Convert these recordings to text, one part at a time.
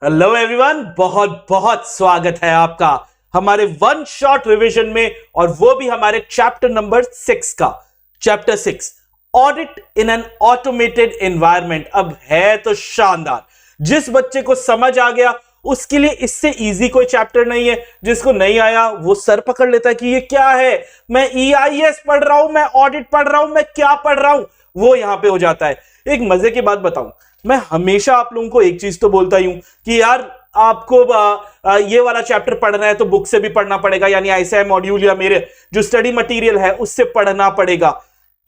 Hello everyone, बहुत बहुत स्वागत है आपका हमारे वन शॉट रिवीजन में, और वो भी हमारे चैप्टर नंबर 6 का। Chapter 6 audit in an automated environment. अब है तो शानदार। जिस बच्चे को समझ आ गया उसके लिए इससे इजी कोई चैप्टर नहीं है। जिसको नहीं आया वो सर पकड़ लेता है कि ये क्या है, मैं EIS पढ़ रहा हूं, मैं ऑडिट पढ़ रहा हूं, मैं क्या पढ़ रहा हूं, वो यहां पे हो जाता है। एक मजे की बात बताऊं, मैं हमेशा आप लोगों को एक चीज तो बोलता ही हूं कि यार आपको ये वाला चैप्टर पढ़ना है तो बुक से भी पढ़ना पड़ेगा, यानी ICI मॉड्यूल या मेरे जो स्टडी मटेरियल है उससे पढ़ना पड़ेगा।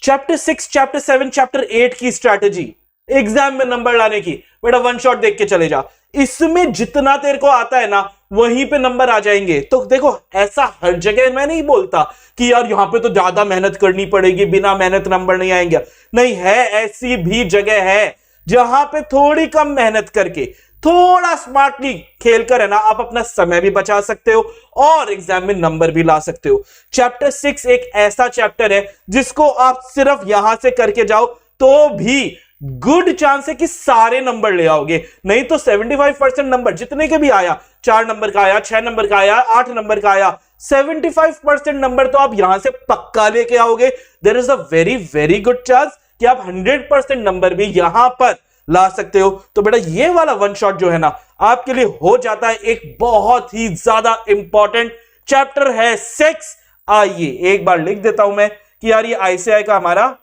चैप्टर 6, चैप्टर 7, चैप्टर 8 की स्ट्रैटेजी एग्जाम में नंबर लाने की, बेटा वन शॉट देख के चले जा। इसमें जितना तेरे को आता है ना वहीं पे नंबर आ जाएंगे। तो देखो, ऐसा हर जगह मैं नहीं बोलता कि यार यहां पे तो ज्यादा मेहनत करनी पड़ेगी, बिना मेहनत नंबर नहीं आएंगे। नहीं है, ऐसी भी जगह है जहां पे थोड़ी कम मेहनत करके, थोड़ा स्मार्टली खेलकर है ना, आप अपना समय भी बचा सकते हो और एग्जाम में नंबर भी ला सकते हो। चैप्टर 6 एक ऐसा चैप्टर है जिसको आप सिर्फ यहां से करके जाओ तो भी गुड चांस है कि सारे नंबर ले आओगे। नहीं तो 75% नंबर जितने के भी आया, 4 नंबर का आया, 6 नंबर का आया, 8 नंबर का आया, 75% नंबर तो आप यहां से पक्का लेके आओगे। There is a very very good chance कि आप 100% नंबर भी यहां पर ला सकते हो। तो बेटा ये वाला वन शॉट जो है ना आपके लिए हो जाता है एक बहुत ही ज्यादा इंपॉर्टेंट चैप्टर है 6। आइए एक बार लिख देता हूं मैं कि यार ये ICI का हमारा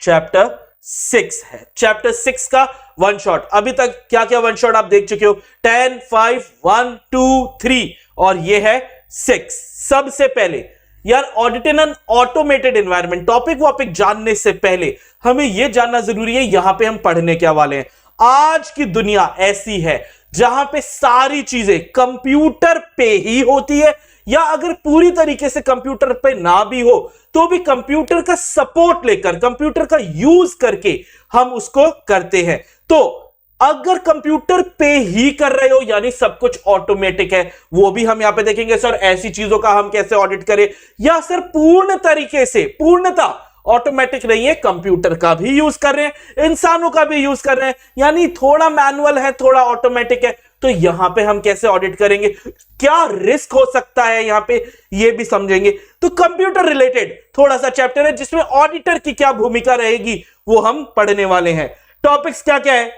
चैप्टर 6 है। चैप्टर 6 का वन शॉट। अभी तक क्या क्या वन शॉट आप देख चुके हो? 10, 5, 1, 2, 3 और ये है 6। सबसे पहले यार audit in an automated environment, topic वॉपिक जानने से पहले हमें यह जानना जरूरी है यहां पे हम पढ़ने क्या वाले हैं। आज की दुनिया ऐसी है जहां पे सारी चीजें कंप्यूटर पे ही होती है, या अगर पूरी तरीके से कंप्यूटर पे ना भी हो तो भी कंप्यूटर का सपोर्ट लेकर, कंप्यूटर का यूज करके हम उसको करते हैं। तो अगर कंप्यूटर पे ही कर रहे हो यानी सब कुछ ऑटोमेटिक है, वो भी हम यहां पे देखेंगे। सर ऐसी चीजों का हम कैसे ऑडिट करें, या सर पूर्ण तरीके से पूर्णता ऑटोमेटिक नहीं है, कंप्यूटर का भी यूज कर रहे हैं, इंसानों का भी यूज कर रहे हैं, यानी थोड़ा मैनुअल है थोड़ा ऑटोमेटिक है। तो यहां पे हम कैसे ऑडिट करेंगे, क्या रिस्क हो सकता है यहां पे, ये भी समझेंगे। तो कंप्यूटर रिलेटेड थोड़ा सा चैप्टर है जिसमें ऑडिटर की क्या भूमिका रहेगी वो हम पढ़ने वाले हैं। टॉपिक्स क्या क्या है?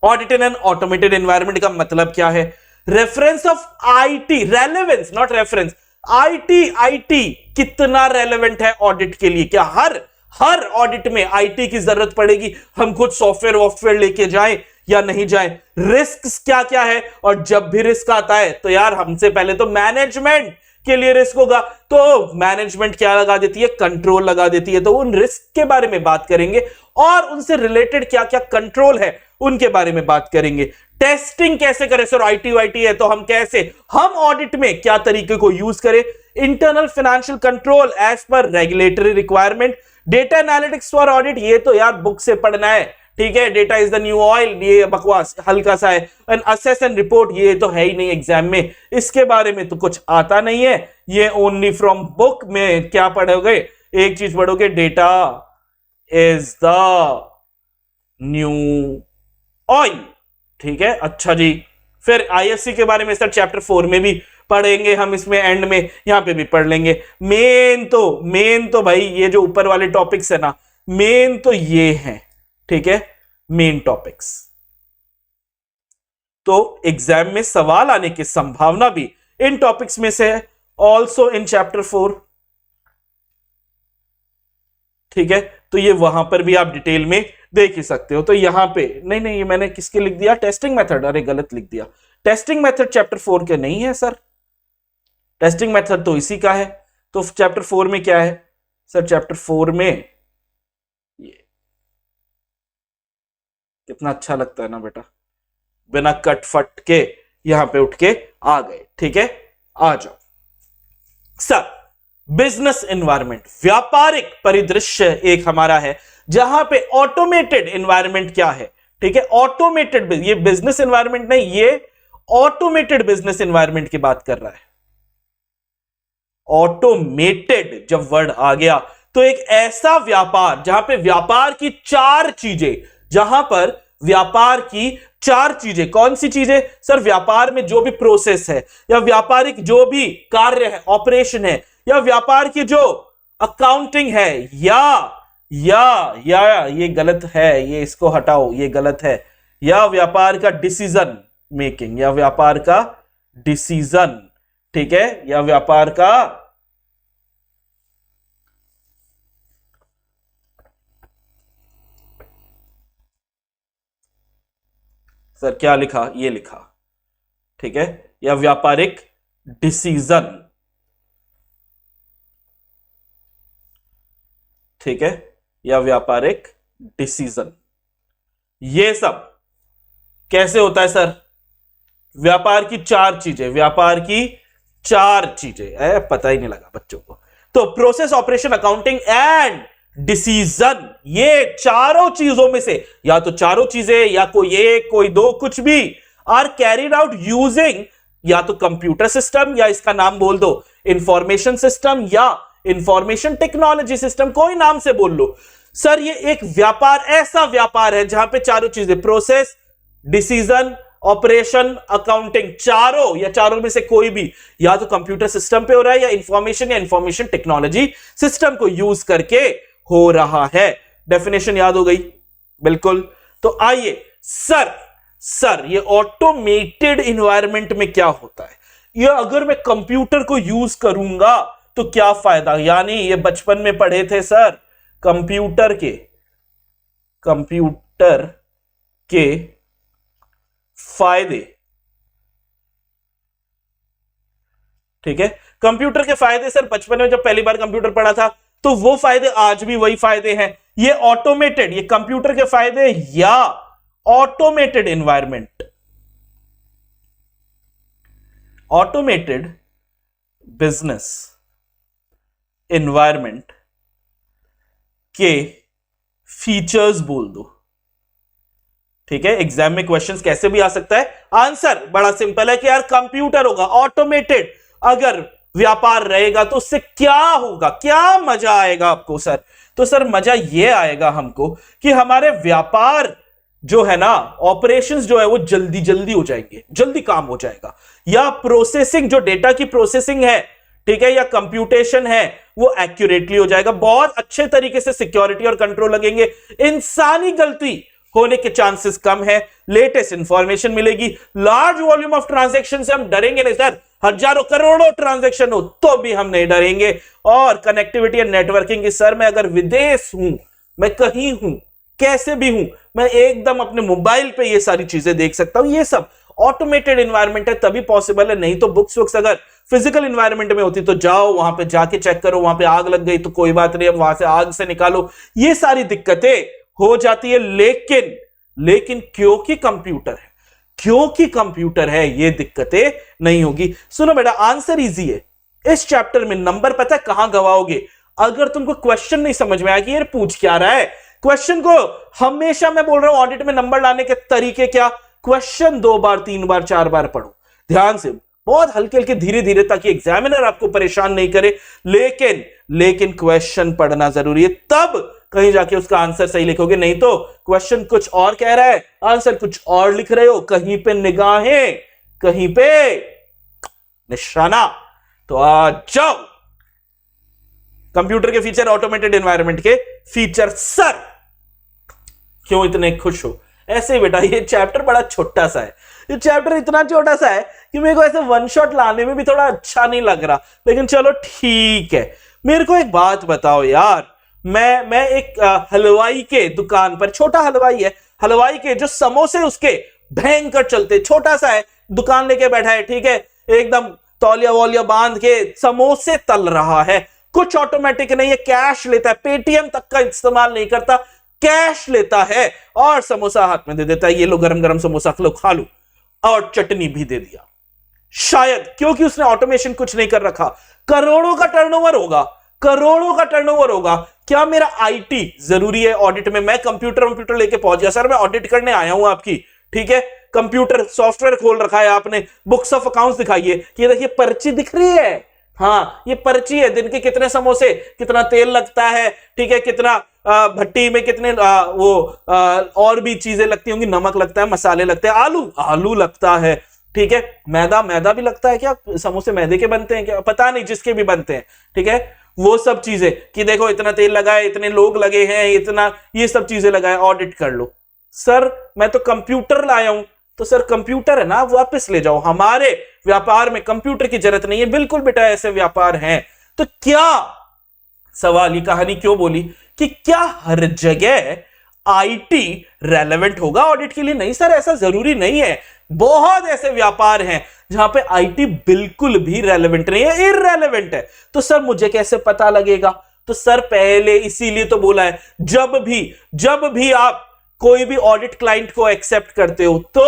Audit in an automated environment का मतलब क्या है? Reference of IT, relevance not reference. IT कितना रेलेवेंट है ऑडिट के लिए? क्या हर ऑडिट में IT की जरूरत पड़ेगी? हम खुद सॉफ्टवेयर लेके जाएं या नहीं जाएं? रिस्क क्या क्या है? और जब भी रिस्क आता है तो यार हमसे पहले तो मैनेजमेंट के लिए रिस्क होगा, तो मैनेजमेंट क्या लगा देती है? कंट्रोल लगा देती है। तो उन रिस्क के बारे में बात करेंगे और उनसे रिलेटेड क्या क्या कंट्रोल है उनके बारे में बात करेंगे। टेस्टिंग कैसे करें? सर IT है तो हम ऑडिट में क्या तरीके को यूज करें? Internal financial control as per regulatory requirement. Data analytics for audit, ये तो यार बुक से पढ़ना है, ठीक है। Data is the new oil, ये बकवास हल्का सा है। एंड असेस एंड रिपोर्ट, ये तो है ही नहीं एग्जाम में, इसके बारे में तो कुछ आता नहीं है। ये ओनली फ्रॉम बुक में क्या पढ़ोगे? एक चीज पढ़ोगे, data is the new oil, ठीक है। अच्छा जी, फिर IFC के बारे में सर चैप्टर 4 में भी पढ़ेंगे हम, इसमें एंड में यहां पे भी पढ़ लेंगे। मेन तो भाई ये जो ऊपर वाले टॉपिक्स है ना, मेन तो ये हैं, ठीक है, मेन टॉपिक्स। तो एग्जाम में सवाल आने की संभावना भी इन टॉपिक्स में से है, ऑल्सो इन चैप्टर 4, ठीक है। तो ये वहां पर भी आप डिटेल में देख ही सकते हो। तो यहां पे नहीं, ये मैंने किसके लिख दिया? टेस्टिंग मेथड, अरे गलत लिख दिया। टेस्टिंग मेथड चैप्टर 4 के नहीं है सर, टेस्टिंग मेथड तो इसी का है। तो चैप्टर 4 में क्या है सर? चैप्टर 4 में ये कितना अच्छा लगता है ना बेटा, बिना कट फट के यहां पे उठ के आ गए, ठीक है। आ जाओ सर। बिजनेस एनवायरनमेंट, व्यापारिक परिदृश्य एक हमारा है जहां पे ऑटोमेटेड एनवायरनमेंट क्या है, ठीक है। ऑटोमेटेड, ये बिजनेस एनवायरनमेंट नहीं, ये ऑटोमेटेड बिजनेस एनवायरनमेंट की बात कर रहा है। ऑटोमेटेड जब वर्ड आ गया तो एक ऐसा व्यापार जहां पे व्यापार की 4 चीजें, जहां पर व्यापार की चार चीजें। कौन सी चीजें सर? व्यापार में जो भी प्रोसेस है या व्यापारिक जो भी कार्य है, ऑपरेशन है, या व्यापार की जो अकाउंटिंग है, या ये गलत है, ये इसको हटाओ, ये गलत है, या व्यापार का डिसीजन मेकिंग, या व्यापार का डिसीजन, ठीक है, या व्यापार का सर क्या लिखा? ये लिखा, ठीक है, या व्यापारिक डिसीजन, ठीक है, या व्यापारिक डिसीजन। ये सब कैसे होता है सर? व्यापार की चार चीजें, व्यापार की चार चीजें, पता ही नहीं लगा बच्चों को। तो process, operation, accounting and decision, ये चारों चीजों में से या तो चारों चीजें या कोई एक, कोई दो, कुछ भी, आर कैरिड आउट यूजिंग या तो कंप्यूटर सिस्टम, या इसका नाम बोल दो इंफॉर्मेशन सिस्टम, या इंफॉर्मेशन टेक्नोलॉजी सिस्टम, कोई नाम से बोल लो। सर ये एक व्यापार, ऐसा व्यापार है जहां पे चारों चीजें, प्रोसेस, डिसीजन, ऑपरेशन, अकाउंटिंग, चारों या चारों में से कोई भी या तो कंप्यूटर सिस्टम पे हो रहा है या इंफॉर्मेशन टेक्नोलॉजी सिस्टम को यूज करके हो रहा है। डेफिनेशन याद हो गई? बिल्कुल। तो आइए सर ये ऑटोमेटेड इन्वायरमेंट में क्या होता है? ये अगर मैं कंप्यूटर को यूज करूंगा तो क्या फायदा? यानी ये बचपन में पढ़े थे सर, कंप्यूटर के फायदे, ठीक है, कंप्यूटर के फायदे सर बचपन में जब पहली बार कंप्यूटर पढ़ा था तो वो फायदे आज भी वही फायदे हैं। ये ऑटोमेटेड, ये कंप्यूटर के फायदे या automated environment, automated business environment के फीचर्स बोल दो, ठीक है। एग्जाम में क्वेश्चंस कैसे भी आ सकता है। आंसर बड़ा सिंपल है कि यार कंप्यूटर होगा, ऑटोमेटेड, अगर व्यापार रहेगा तो उससे क्या होगा, क्या मजा आएगा आपको सर? तो सर मजा ये आएगा हमको कि हमारे व्यापार जो है ना, ऑपरेशंस जो है वो जल्दी जल्दी हो जाएंगे, जल्दी काम हो जाएगा, या प्रोसेसिंग, जो डेटा की प्रोसेसिंग है, ठीक है, या कंप्यूटेशन है, वो एक्यूरेटली हो जाएगा, बहुत अच्छे तरीके से सिक्योरिटी और कंट्रोल लगेंगे, इंसानी गलती होने के चांसेस कम है, लेटेस्ट इंफॉर्मेशन मिलेगी, लार्ज वॉल्यूम ऑफ ट्रांजैक्शन से हम डरेंगे नहीं सर, हजारों करोड़ों ट्रांजैक्शन हो तो भी हम नहीं डरेंगे। और कनेक्टिविटी एंड नेटवर्किंग की सर, मैं अगर विदेश हूं, मैं कहीं हूं, कैसे भी हूं, मैं एकदम अपने मोबाइल पे ये सारी चीजें देख सकता हूं। ये सब ऑटोमेटेड एनवायरनमेंट है तभी पॉसिबल है, नहीं तो बुक्स अगर फिजिकल एनवायरनमेंट में होती तो जाओ वहां पे जाके चेक करो, वहां पे आग लग गई तो कोई बात नहीं, अब वहां से आग से निकालो, ये सारी दिक्कतें हो जाती है। लेकिन क्योंकि कंप्यूटर है ये दिक्कतें नहीं होगी। सुनो बेटा, आंसर इजी है। इस चैप्टर में नंबर पता है कहां गवाओगे? अगर तुमको क्वेश्चन नहीं समझ में आया कि ये पूछ क्या रहा है, क्वेश्चन को हमेशा मैं बोल रहा हूं ऑडिट में नंबर लाने के तरीके क्या, क्वेश्चन 2 बार 3 बार 4 बार पढ़ो ध्यान से, बहुत हल्के हल्के धीरे धीरे, ताकि एग्जामिनर आपको परेशान नहीं करे। लेकिन क्वेश्चन पढ़ना जरूरी है, तब कहीं जाके उसका आंसर सही लिखोगे, नहीं तो क्वेश्चन कुछ और कह रहा है, आंसर कुछ और लिख रहे हो, कहीं पे निगाहें, कहीं पे निशाना। तो आ जाओ, कंप्यूटर के फीचर, ऑटोमेटेड एनवायरनमेंट के फीचर। सर क्यों इतने खुश हो? ऐसे बेटा, ये चैप्टर बड़ा छोटा सा है, ये चैप्टर इतना छोटा सा है कि मेरे को ऐसे वन शॉट लाने में भी थोड़ा अच्छा नहीं लग रहा, लेकिन चलो ठीक है। मेरे को एक बात बताओ यार, मैं एक हलवाई के दुकान पर, छोटा हलवाई है, हलवाई के जो समोसे उसके भयंकर चलते, छोटा सा है, दुकान लेके बैठा है, ठीक है, एकदम तौलिया वौलिया बांध के समोसे तल रहा है, कुछ ऑटोमेटिक नहीं है, कैश लेता है, पेटीएम तक का इस्तेमाल नहीं करता, कैश लेता है और समोसा हाथ में दे देता है, ये लो गरम गरम समोसा खा लो, और चटनी भी दे दिया। शायद क्योंकि उसने ऑटोमेशन कुछ नहीं कर रखा, करोड़ों का टर्नओवर होगा। क्या मेरा आईटी जरूरी है ऑडिट में? मैं कंप्यूटर लेके पहुंच गया, सर मैं ऑडिट करने आया हूं आपकी, ठीक है, कंप्यूटर सॉफ्टवेयर खोल रखा है आपने, बुक्स ऑफ अकाउंट्स दिखाइए, ये देखिए पर्ची दिख रही है, हाँ, ये पर्ची है, दिन के कितने समोसे, कितना तेल लगता है, ठीक है, कितना भट्टी में कितने और भी चीजें लगती होंगी, नमक लगता है, मसाले लगते हैं, आलू आलू लगता है, ठीक है, मैदा मैदा भी लगता है क्या, समोसे मैदे के बनते हैं क्या, पता नहीं, जिसके भी बनते हैं, ठीक है, वो सब चीजें कि देखो इतना तेल लगा है, इतने लोग लगे हैं, इतना, ये सब चीजें लगाए, ऑडिट कर लो। सर मैं तो कंप्यूटर लाया हूं। तो सर कंप्यूटर है ना, वापस ले जाओ, हमारे व्यापार में कंप्यूटर की जरूरत नहीं है। बिल्कुल बेटा, ऐसे व्यापार हैं। तो क्या सवाल, ये कहानी क्यों बोली कि क्या हर जगह आईटी रेलेवेंट होगा ऑडिट के लिए? नहीं सर, ऐसा जरूरी नहीं है। बहुत ऐसे व्यापार हैं जहां पे आईटी बिल्कुल भी रेलेवेंट नहीं है, इररेलेवेंट है। तो सर मुझे कैसे पता लगेगा? तो सर पहले इसीलिए तो बोला है, जब भी आप कोई भी ऑडिट क्लाइंट को एक्सेप्ट करते हो तो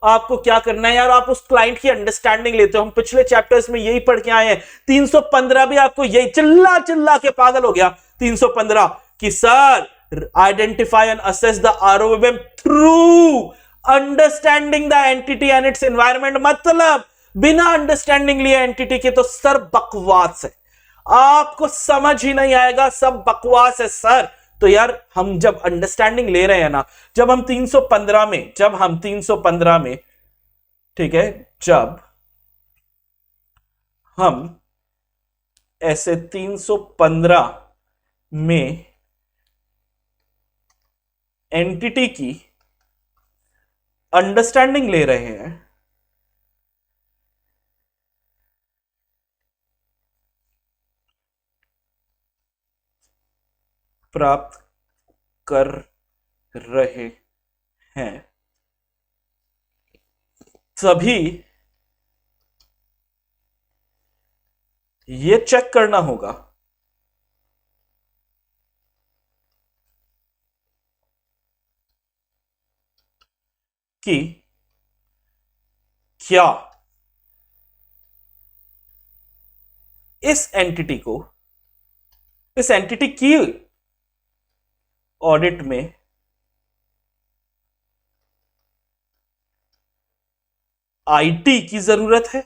आपको क्या करना है यार, आप उस क्लाइंट की अंडरस्टैंडिंग लेते हो। हम पिछले चैप्टर्स में यही पढ़ के आए हैं। 315 भी आपको यही चिल्ला चिल्ला के पागल हो गया 315 कि sir identify and assess the ROM through understanding the entity and it's environment. मतलब बिना अंडरस्टैंडिंग लिए एंटिटी के तो सर बकवास है, आपको समझ ही नहीं आएगा, सब बकवास है सर। तो यार हम जब अंडरस्टैंडिंग ले रहे हैं ना, जब हम 315 में ठीक है, जब हम ऐसे 315 में एंटिटी की अंडरस्टैंडिंग ले रहे हैं, प्राप्त कर रहे हैं, तभी ये चेक करना होगा कि क्या इस एंटिटी की ऑडिट में आईटी की जरूरत है।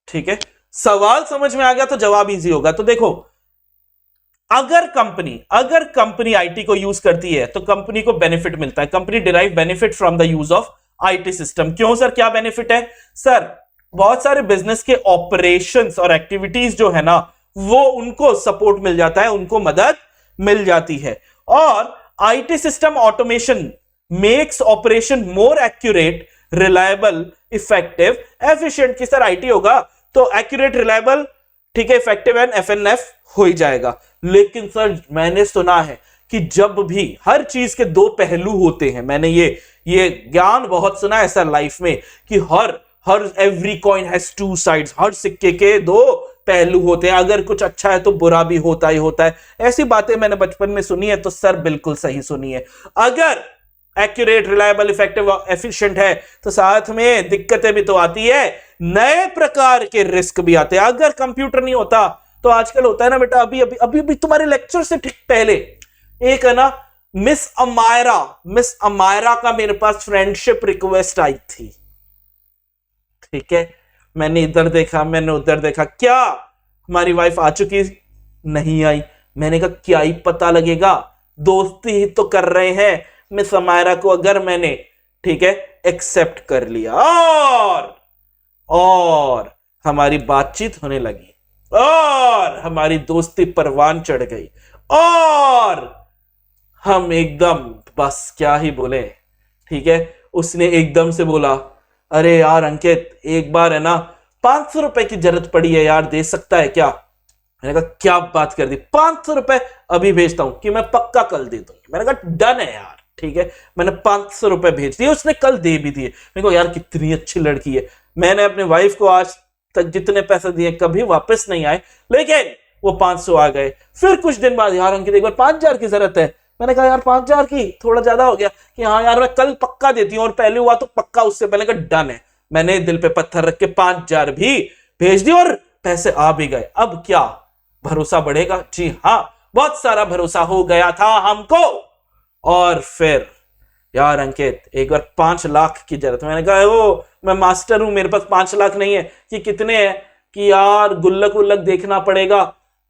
ठीक है, सवाल समझ में आ गया तो जवाब इजी होगा। तो देखो, अगर कंपनी आईटी को यूज करती है तो कंपनी को बेनिफिट मिलता है, company derive benefit from the use of IT system. क्यों सर, क्या बेनिफिट है? सर बहुत सारे बिजनेस के ऑपरेशंस और एक्टिविटीज जो है ना, वो उनको सपोर्ट मिल जाता है, उनको मदद मिल जाती है। और IT system automation makes operation more accurate, reliable, effective, efficient. कि सर आईटी होगा तो एक्यूरेट, रिलायबल, ठीक है, इफेक्टिव एंड एफएनएफ हो ही जाएगा। लेकिन सर मैंने सुना है कि जब भी हर चीज के दो पहलू होते हैं, मैंने ये ज्ञान बहुत सुना है सर लाइफ में कि हर every coin has two sides, हर सिक्के के दो पहलू होते हैं, अगर कुछ अच्छा है तो बुरा भी होता ही होता है। ऐसी बातें मैंने बचपन में सुनी है। तो सर बिल्कुल सही सुनी है, अगर एक्यूरेट, रिलायबल, इफेक्टिव, एफिशिएंट है तो साथ में दिक्कतें भी तो आती है, नए प्रकार के रिस्क भी आते हैं। अगर कंप्यूटर नहीं होता तो आजकल होता है ना बेटा, अभी तुम्हारे लेक्चर से ठीक पहले एक है ना मिस अमायरा का मेरे पास फ्रेंडशिप रिक्वेस्ट आई थी। ठीक है, मैंने इधर देखा, मैंने उधर देखा, क्या हमारी वाइफ आ चुकी? नहीं आई। मैंने कहा क्या ही पता लगेगा, दोस्ती ही तो कर रहे हैं। मिस अमायरा को अगर मैंने, ठीक है, एक्सेप्ट कर लिया और हमारी बातचीत होने लगी और हमारी दोस्ती परवान चढ़ गई और हम एकदम, बस क्या ही बोले। ठीक है, उसने एकदम से बोला, अरे यार अंकित, एक बार है ना 500 रुपए की जरूरत पड़ी है यार, दे सकता है क्या? मैंने कहा क्या बात कर दी, 500 रुपए अभी भेजता हूं कि मैं पक्का कल दे दूंगी। मैंने कहा डन है यार, ठीक है। मैंने 500 रुपए भेज दिए, उसने कल दे भी दिए। मेरे को यार कितनी अच्छी लड़की है। मैंने अपने वाइफ को आज तक जितने पैसे दिए कभी वापस नहीं आए, लेकिन वो 500 आ गए। फिर कुछ दिन बाद, यार अंकित एक बार 5000 की जरूरत है। मैंने कहा यार 5000 की थोड़ा ज्यादा हो गया, कि हाँ यार मैं कल पक्का देती हूँ, और पहले हुआ तो पक्का उससे पहले। कहा डन है। मैंने दिल पे पत्थर रख के 5000 भी भेज दिए और पैसे आ भी गए। अब क्या भरोसा बढ़ेगा? जी हाँ, बहुत सारा भरोसा हो गया था हमको। और फिर यार अंकित एक बार 5 लाख की जरूरत। मैंने कहा ओ मैं मास्टर हूं, मेरे पास 5 लाख नहीं है। कि कितने है? कि यार गुल्लक उल्लक देखना पड़ेगा।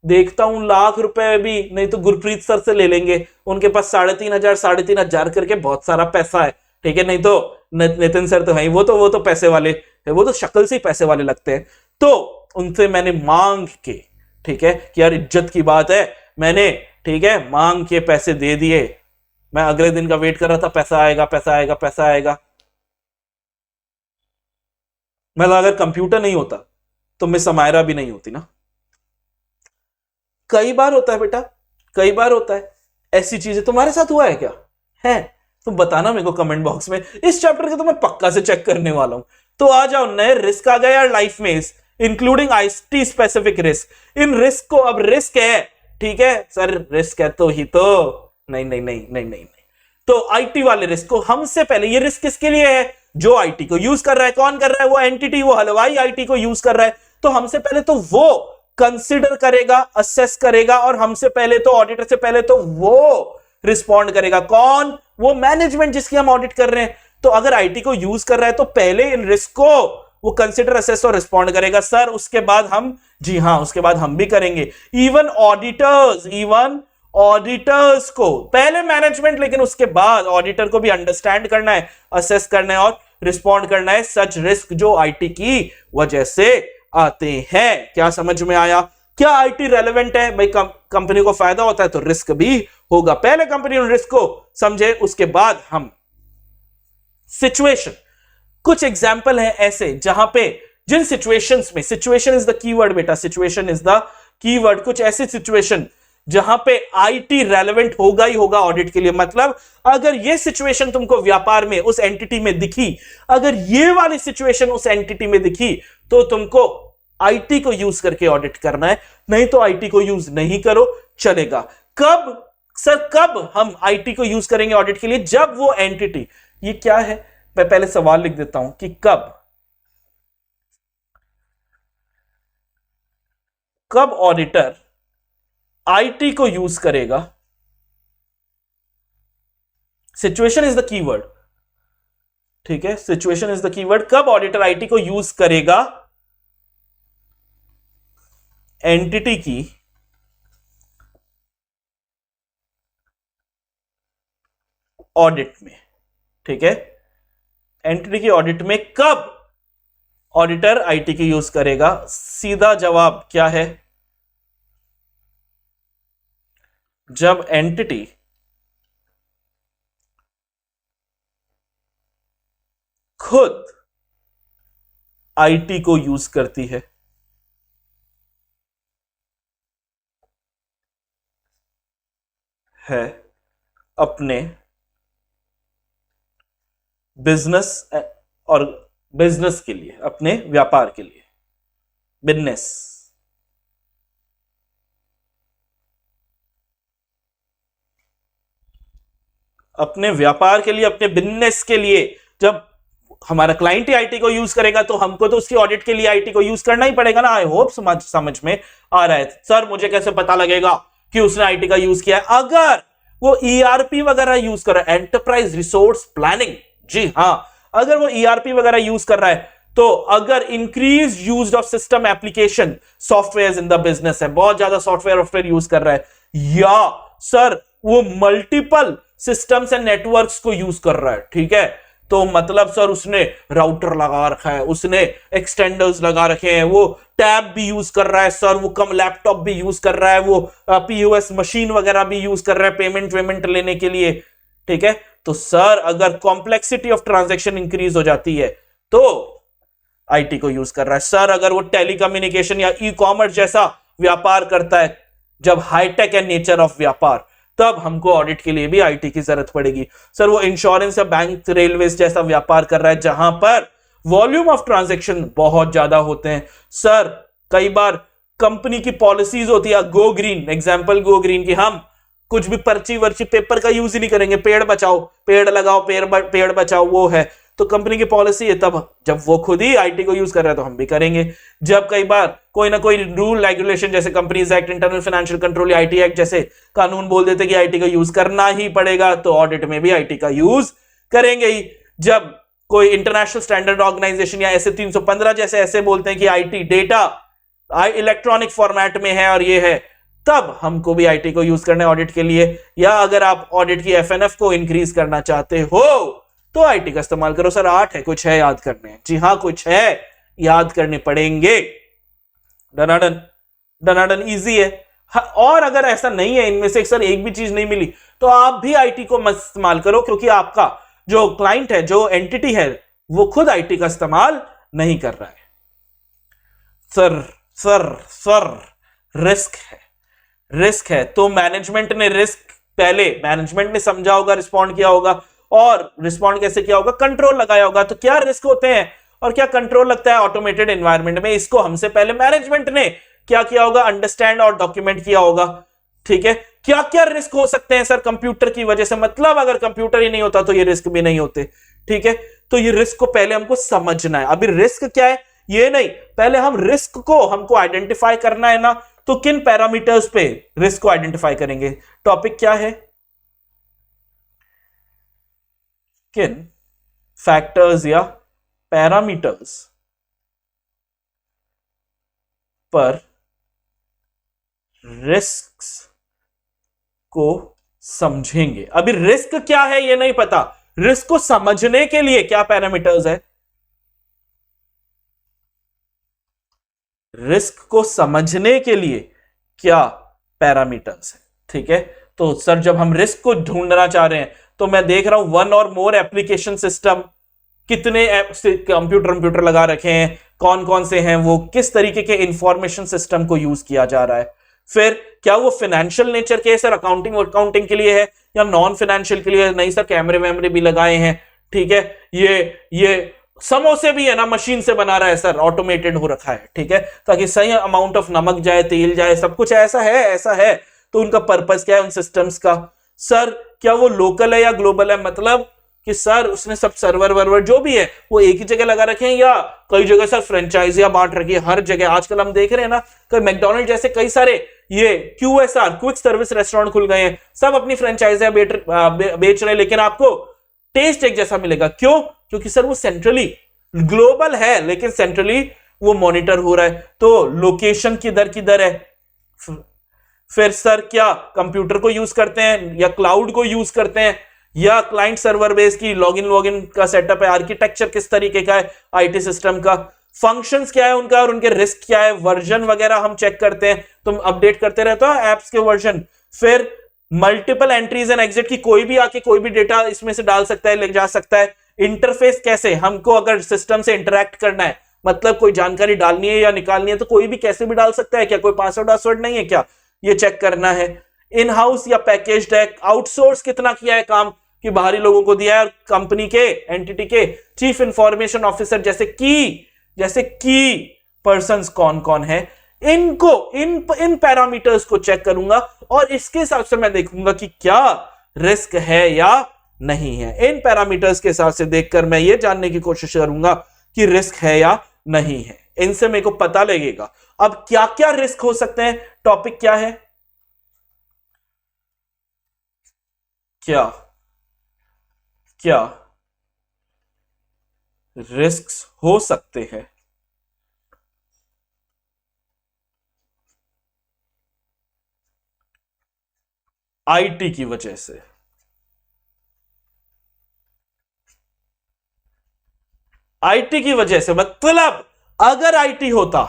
देखता हूं ₹1,00,000 भी नहीं तो गुरप्रीत सर से ले लेंगे, उनके पास 3,500 करके बहुत सारा पैसा है। ठीक है, नहीं तो नितिन सर तो है, वो तो पैसे वाले है, वो तो शक्ल से ही पैसे वाले लगते हैं। तो उनसे मैंने मांग के, ठीक है कि यार इज्जत की बात है, मैंने ठीक है मांग के पैसे दे दिए। मैं अगले दिन का वेट कर रहा था, पैसा आएगा पैसा आएगा पैसा आएगा। मतलब अगर कंप्यूटर नहीं होता तो मिस समायरा भी नहीं होती ना। कई बार होता है बेटा, कई बार होता है। ऐसी चीजें तुम्हारे साथ हुआ है क्या? है? तुम बताना मेरे को कमेंट बॉक्स में। इस चैप्टर के तो मैं पक्का से चेक करने वाला हूं। तो आ जाओ, नए रिस्क आ गए यार लाइफ में, including IT specific risk. In risk को, अब रिस्क है, ठीक है सर रिस्क है तो ही तो, नहीं नहीं नहीं नहीं नहीं, नहीं। तो आईटी वाले रिस्क को हमसे पहले, ये रिस्क किसके लिए है? जो आईटी को यूज कर रहा है। कौन कर रहा है? वो एंटिटी, वो हलवाई आईटी को यूज कर रहा है। तो हमसे पहले तो वो कंसिडर करेगा, असेस करेगा, और हमसे पहले तो ऑडिटर से पहले तो वो रिस्पॉन्ड करेगा। कौन? वो मैनेजमेंट जिसकी हम ऑडिट कर रहे हैं। तो अगर आईटी को यूज कर रहा है तो पहले इन रिस्क को वो कंसिडर, असेस और रिस्पॉन्ड करेगा सर। उसके बाद हम, जी हां, उसके बाद हम भी करेंगे। इवन ऑडिटर्स को पहले मैनेजमेंट, लेकिन उसके बाद ऑडिटर को भी अंडरस्टैंड करना है, असेस करना है और रिस्पॉन्ड करना है सच रिस्क जो आईटी की वजह से आते हैं। क्या समझ में आया? क्या आईटी रेलेवेंट है भाई? कंपनी को फायदा होता है तो रिस्क भी होगा। पहले कंपनी उन रिस्क को समझे, उसके बाद हम सिचुएशन। कुछ एग्जाम्पल है ऐसे जहां पे, जिन सिचुएशंस में, सिचुएशन इज द कीवर्ड बेटा, सिचुएशन इज द कीवर्ड। कुछ ऐसे सिचुएशन जहां पे आईटी रेलेवेंट होगा ही होगा ऑडिट के लिए। मतलब अगर ये सिचुएशन तुमको व्यापार में उस एंटिटी में दिखी, अगर ये वाली सिचुएशन उस एंटिटी में दिखी, तो तुमको आईटी को यूज करके ऑडिट करना है, नहीं तो आईटी को यूज नहीं करो, चलेगा। कब सर, कब हम आईटी को यूज करेंगे ऑडिट के लिए? जब वो एंटिटी, ये क्या है, मैं पहले सवाल लिख देता हूं कि कब ऑडिटर आईटी को यूज करेगा। सिचुएशन इज द कीवर्ड, ठीक है, सिचुएशन इज द कीवर्ड। कब ऑडिटर आईटी को यूज करेगा एंटिटी की ऑडिट में, ठीक है, एंटिटी की ऑडिट में कब ऑडिटर आईटी की यूज करेगा? सीधा जवाब क्या है? जब एंटिटी खुद आईटी को यूज करती है। अपने बिजनेस और बिजनेस के लिए, अपने व्यापार के लिए, बिजनेस, अपने व्यापार के लिए, अपने बिजनेस के लिए। जब हमारा क्लाइंट ही आईटी को यूज करेगा तो हमको तो उसकी ऑडिट के लिए आईटी को यूज करना ही पड़ेगा ना। आई होप समझ में आ रहा है। सर मुझे कैसे पता लगेगा कि उसने आईटी का यूज किया है? अगर वो ईआरपी वगैरह यूज कर रहा है, एंटरप्राइज रिसोर्स प्लानिंग, जी हां, अगर वो ईआरपी वगैरह यूज कर रहा है, तो अगर increase use of system application software in the business है, बहुत ज्यादा सॉफ्टवेयर यूज कर रहा है, या सर वो मल्टीपल सिस्टम्स एंड नेटवर्क्स को यूज कर रहा है, ठीक है, तो मतलब सर उसने राउटर लगा रखा है, उसने एक्सटेंडर्स लगा रखे हैं, वो टैब भी यूज कर रहा है सर, वो कम लैपटॉप भी यूज कर रहा है, वो पीओएस मशीन वगैरह भी यूज कर रहा है पेमेंट लेने के लिए, ठीक है, तो सर अगर कॉम्प्लेक्सिटी ऑफ ट्रांजैक्शन इंक्रीज हो जाती है तो आईटी को यूज कर रहा है। सर अगर वो टेलीकम्युनिकेशन या ई कॉमर्स जैसा व्यापार करता है, जब हाईटेक है नेचर ऑफ व्यापार, तब हमको ऑडिट के लिए भी आईटी की जरूरत पड़ेगी। सर वो इंश्योरेंस या बैंक, रेलवे जैसा व्यापार कर रहा है जहां पर वॉल्यूम ऑफ ट्रांजैक्शन बहुत ज्यादा होते हैं, सर कई बार कंपनी की पॉलिसीज होती है, go green, example go green की, हम कुछ भी पर्ची वर्ची पेपर का यूज ही नहीं करेंगे, पेड़ बचाओ, पेड़ लगाओ, पेड़ बचाओ, वो है, तो कंपनी की पॉलिसी है। तब जब वो खुद ही आईटी को यूज कर रहा है तो हम भी करेंगे। जब कई बार कोई ना कोई रूल रेगुलेशन जैसे companies act, internal financial control, IT act जैसे कानून बोल देते कि आईटी का यूज करना ही पड़ेगा, तो ऑडिट में भी आईटी का यूज करेंगे ही। जब कोई इंटरनेशनल स्टैंडर्ड ऑर्गेनाइजेशन या ऐसे 315 जैसे ऐसे बोलते हैं कि आईटी डेटा इलेक्ट्रॉनिक फॉर्मेट में है और ये है, तब हमको भी आईटी को यूज करना है ऑडिट के लिए। या अगर आप ऑडिट की एफएनएफ को इंक्रीज करना चाहते हो तो आईटी का इस्तेमाल करो। सर 8 है, कुछ है याद करने? जी हाँ, कुछ है, याद करने पड़ेंगे। डनाडन डनाडन इजी है। और अगर ऐसा नहीं है, इनमें से सर एक भी चीज नहीं मिली, तो आप भी आईटी को मत इस्तेमाल करो, क्योंकि आपका जो क्लाइंट है, जो एंटिटी है, वो खुद आईटी का इस्तेमाल नहीं कर रहा है। सर सर सर रिस्क है, रिस्क है तो मैनेजमेंट ने रिस्क पहले मैनेजमेंट ने समझा होगा, रिस्पॉन्ड किया होगा। और रिस्पॉन्ड कैसे किया होगा? कंट्रोल लगाया होगा। तो क्या रिस्क होते हैं और क्या कंट्रोल लगता है ऑटोमेटेड एनवायरनमेंट में, इसको हमसे पहले मैनेजमेंट ने क्या किया होगा? अंडरस्टैंड और डॉक्यूमेंट किया होगा। ठीक है, क्या क्या रिस्क हो सकते हैं सर कंप्यूटर की वजह से? मतलब अगर कंप्यूटर ही नहीं होता तो ये रिस्क भी नहीं होते। ठीक है, तो ये रिस्क को पहले हमको समझना है। अभी रिस्क क्या है ये नहीं, पहले हम रिस्क को हमको आइडेंटिफाई करना है ना, तो किन पैरामीटर्स पे रिस्क को आइडेंटिफाई करेंगे? टॉपिक क्या है? किन फैक्टर्स या पैरामीटर्स पर रिस्क को समझेंगे। अभी रिस्क क्या है ये नहीं पता, रिस्क को समझने के लिए क्या पैरामीटर्स है? रिस्क को समझने के लिए क्या पैरामीटर्स है? ठीक है, तो सर जब हम रिस्क को ढूंढना चाह रहे हैं तो मैं देख रहा हूं वन और मोर एप्लीकेशन सिस्टम, कितने कंप्यूटर लगा रखे हैं, कौन कौन से हैं वो, किस तरीके के इंफॉर्मेशन सिस्टम को यूज किया जा रहा है। फिर क्या वो फाइनेंशियल नेचर के सर अकाउंटिंग के लिए है या नॉन फाइनेंशियल के लिए? नहीं सर, कैमरे वैमरे भी लगाए हैं। ठीक है, ये समोसे भी है ना मशीन से बना रहा है सर, ऑटोमेटेड हो रखा है। ठीक है, ताकि सही अमाउंट ऑफ नमक जाए, तेल जाए, सब कुछ ऐसा है। तो उनका पर्पस क्या है उन सिस्टम्स का? सर क्या वो लोकल है या ग्लोबल है? मतलब कि सर उसने सब सर्वर वर्वर जो भी है वो एक ही जगह लगा रखे हैं या कई जगह सर फ्रेंचाइजियां बांट रखी है हर जगह। आजकल हम देख रहे हैं ना कि मैकडॉनल्ड जैसे कई सारे ये QSR क्विक सर्विस रेस्टोरेंट खुल गए हैं, सब अपनी फ्रेंचाइजियां बेच रहे हैं, लेकिन आपको टेस्ट एक जैसा मिलेगा। क्यों? क्योंकि सर वो सेंट्रली ग्लोबल है, लेकिन सेंट्रली वो मॉनिटर हो रहा है, तो लोकेशन किधर है। फिर सर क्या कंप्यूटर को यूज करते हैं या क्लाउड को यूज करते हैं या क्लाइंट सर्वर बेस की लॉगिन का सेटअप है, आर्किटेक्चर किस तरीके का है आईटी सिस्टम का, फंक्शंस क्या है उनका और उनके रिस्क क्या है, वर्जन वगैरह हम चेक करते हैं, तुम अपडेट करते रहते हो एप्स के वर्जन। फिर मल्टीपल एंट्रीज एंड एग्जिट की कोई भी आके कोई भी डेटा इसमें से डाल सकता है, ले जा सकता है। इंटरफेस कैसे, हमको अगर सिस्टम से इंटरेक्ट करना है, मतलब कोई जानकारी डालनी है या निकालनी है तो कोई भी कैसे भी डाल सकता है क्या? कोई पासवर्ड नहीं है क्या? ये चेक करना है। इन हाउस या पैकेज है, आउटसोर्स कितना किया है काम कि बाहरी लोगों को दिया है, कंपनी के एंटिटी के चीफ इंफॉर्मेशन ऑफिसर जैसे की पर्संस कौन कौन है, इनको इन पैरामीटर्स को चेक करूंगा और इसके हिसाब से मैं देखूंगा कि क्या रिस्क है या नहीं है। इन पैरामीटर्स के हिसाब से देखकर मैं ये जानने की कोशिश करूंगा कि रिस्क है या नहीं है, इनसे मेरे को पता लगेगा। अब क्या क्या रिस्क हो सकते हैं? टॉपिक क्या है? क्या रिस्क्स हो सकते हैं आईटी की वजह से? आईटी की वजह से मतलब अगर आईटी होता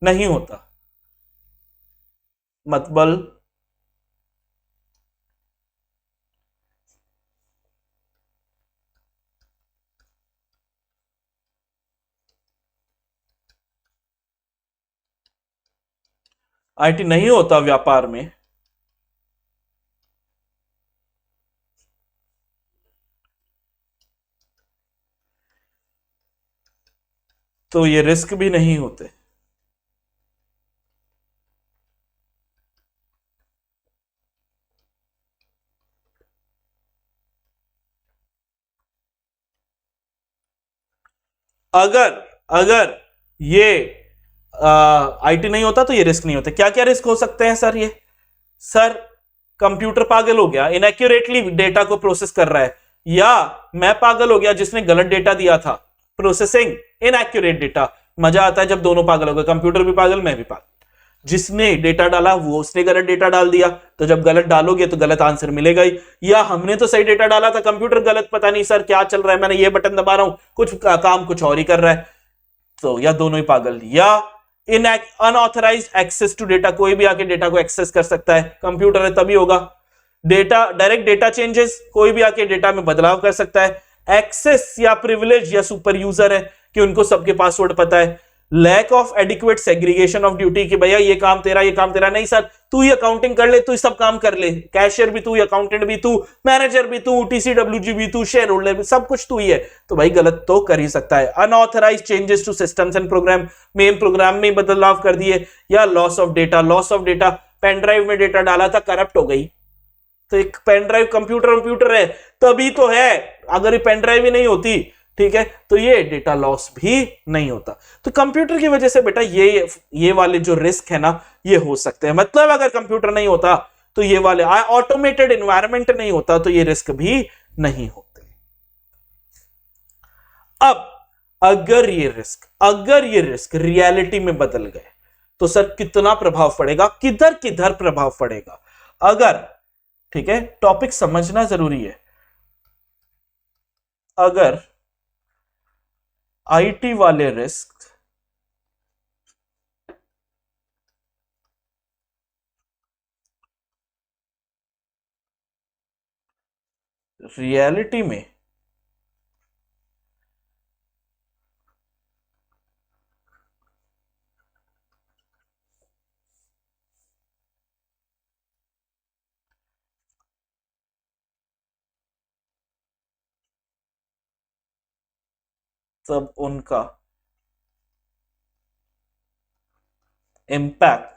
नहीं होता, मतलब आईटी नहीं होता व्यापार में तो ये रिस्क भी नहीं होते। अगर अगर ये आईटी नहीं होता तो ये रिस्क नहीं होते। क्या क्या रिस्क हो सकते हैं सर? ये सर कंप्यूटर पागल हो गया, इनएक्यूरेटली डेटा को प्रोसेस कर रहा है, या मैं पागल हो गया जिसने गलत डेटा दिया था, प्रोसेसिंग इनएक्यूरेट डेटा। मजा आता है जब दोनों पागल हो गए, कंप्यूटर भी पागल मैं भी पागल। जिसने डेटा डाला वो उसने गलत डेटा डाल दिया, तो जब गलत डालोगे तो गलत आंसर मिलेगा ही। या हमने तो सही डेटा डाला था, कंप्यूटर गलत, पता नहीं सर क्या चल रहा है, मैंने ये बटन दबा रहा हूं कुछ काम कुछ और ही कर रहा है। तो या दोनों ही पागल। या इन अनऑथराइज्ड एक्सेस टू डेटा, कोई भी आके डेटा को एक्सेस कर सकता है, कंप्यूटर है तभी होगा। डेटा डायरेक्ट डेटा चेंजेस, कोई भी आके डेटा में बदलाव कर सकता है। एक्सेस या प्रिविलेज या सुपर यूजर है कि उनको सबके पासवर्ड पता है। Lack of adequate segregation of duty कि भैया ये काम तेरा नहीं सर, तू ही अकाउंटिंग कर ले, तू ही सब काम कर ले, कैशियर भी तू, अकाउंटेंट भी तू, मैनेजर भी तू, टीसीडब्ल्यूजी भी तू, शेयर होल्डर भी, सब कुछ तू ही है, तो भाई गलत तो कर ही सकता है। Unauthorised changes to systems and program, main program में बदलाव कर दिए। या loss of data, pen drive में डेटा डाला था, करप्ट हो गई, तो एक पेन ड्राइव कंप्यूटर है तभी तो है, अगर ये पेन ड्राइव ही नहीं होती, ठीक है, तो ये डेटा लॉस भी नहीं होता। तो कंप्यूटर की वजह से बेटा ये वाले जो रिस्क है ना ये हो सकते हैं। मतलब अगर कंप्यूटर नहीं होता तो ये वाले ऑटोमेटेड एनवायरनमेंट नहीं होता तो ये रिस्क भी नहीं होते। अब अगर ये रिस्क रियलिटी में बदल गए तो सर कितना प्रभाव पड़ेगा, किधर किधर प्रभाव पड़ेगा। अगर, ठीक है, टॉपिक समझना जरूरी है। अगर आईटी वाले रिस्क रियलिटी में सब उनका इम्पैक्ट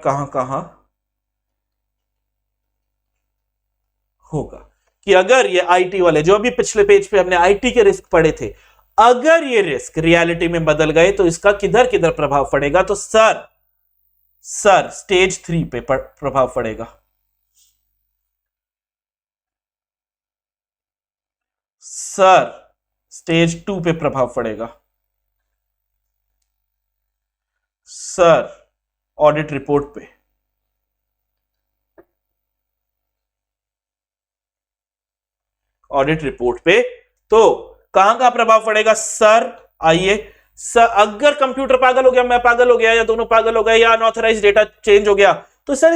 कहां कहां होगा। कि अगर ये आईटी वाले, जो अभी पिछले पेज पे हमने आईटी के रिस्क पढ़े थे, अगर ये रिस्क रियलिटी में बदल गए तो इसका किधर किधर प्रभाव पड़ेगा। तो सर स्टेज 3 पे प्रभाव पड़ेगा, सर स्टेज 2 पे प्रभाव पड़ेगा, सर ऑडिट रिपोर्ट पे, तो कहां का प्रभाव पड़ेगा सर। आइए सर, अगर कंप्यूटर पागल हो गया, मैं पागल हो गया, या दोनों पागल हो गए, या अनऑथराइज्ड डेटा चेंज हो गया, तो सर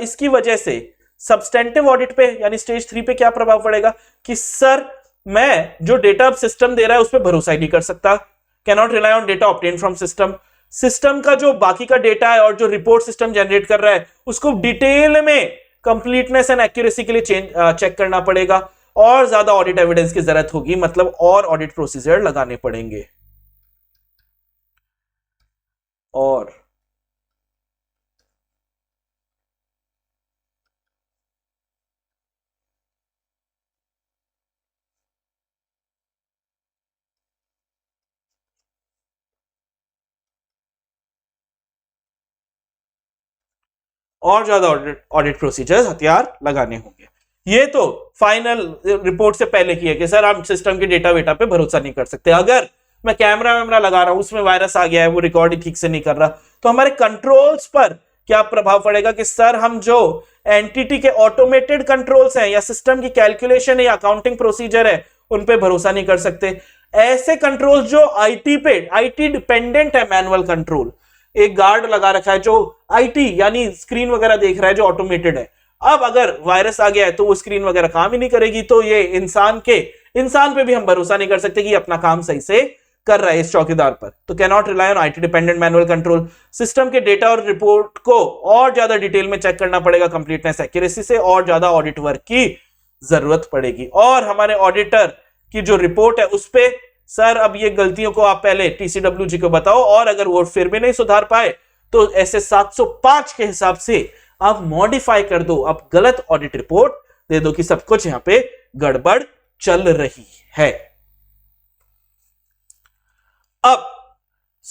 इसकी वजह से सब्सटेंटिव ऑडिट पे यानी स्टेज 3 पे क्या प्रभाव पड़ेगा कि सर मैं जो डेटा सिस्टम दे रहा है उस पर भरोसा ही नहीं कर सकता। Can not rely on data obtain from system का जो बाकी का डेटा है और जो रिपोर्ट सिस्टम जनरेट कर रहा है उसको डिटेल में कंप्लीटनेस एंड एक्यूरेसी के लिए चेक करना पड़ेगा, और ज्यादा ऑडिट एविडेंस की जरूरत होगी, मतलब और ऑडिट प्रोसीजर लगाने पड़ेंगे। और ज्यादा ऑडिट प्रोसीजर्स हथियार लगाने होंगे। ये तो फाइनल रिपोर्ट से पहले की है कि सर हम सिस्टम के डेटा वेटा पे भरोसा नहीं कर सकते। अगर मैं कैमरा वैमरा लगा रहा हूं, उसमें वायरस आ गया है, वो रिकॉर्डिंग ठीक से नहीं कर रहा, तो हमारे कंट्रोल्स पर क्या प्रभाव पड़ेगा कि सर हम जो एंटिटी के ऑटोमेटेड कंट्रोल्स हैं या सिस्टम की कैलकुलेशन है या अकाउंटिंग प्रोसीजर है उन पे भरोसा नहीं कर सकते। ऐसे कंट्रोल जो आईटी डिपेंडेंट है, मैनुअल कंट्रोल, एक गार्ड लगा रखा है जो आईटी यानी स्क्रीन वगैरह देख रहा है, जो ऑटोमेटेड है, अब अगर वायरस आ गया है तो वो स्क्रीन वगैरह काम ही नहीं करेगी, तो ये इंसान पे भी हम भरोसा नहीं कर सकते कि अपना काम सही से कर रहा है इस चौकीदार पर। तो can not rely on IT dependent manual control. System के डेटा और रिपोर्ट को और ज्यादा डिटेल में चेक करना पड़ेगा, कंप्लीटनेस एक्यूरेसी से, और ज्यादा ऑडिट वर्क की जरूरत पड़ेगी। और हमारे ऑडिटर की जो रिपोर्ट है उस पे सर अब ये गलतियों को आप पहले टीसीडब्ल्यूजी को बताओ, और अगर वो फिर भी नहीं सुधार पाए तो ऐसे 705 के हिसाब से आप मॉडिफाई कर दो, आप गलत ऑडिट रिपोर्ट दे दो कि सब कुछ यहां पे गड़बड़ चल रही है। अब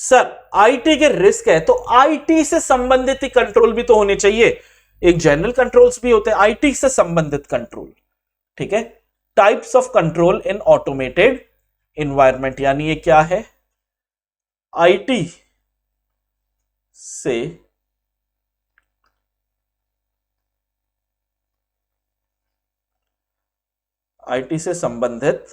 सर आईटी के रिस्क है, तो आईटी से संबंधित ही कंट्रोल भी तो होने चाहिए। एक जनरल कंट्रोल्स भी होते हैं, आईटी से संबंधित कंट्रोल। ठीक है, types of control in automated environment, यानी ये क्या है, आईटी से आईटी से संबंधित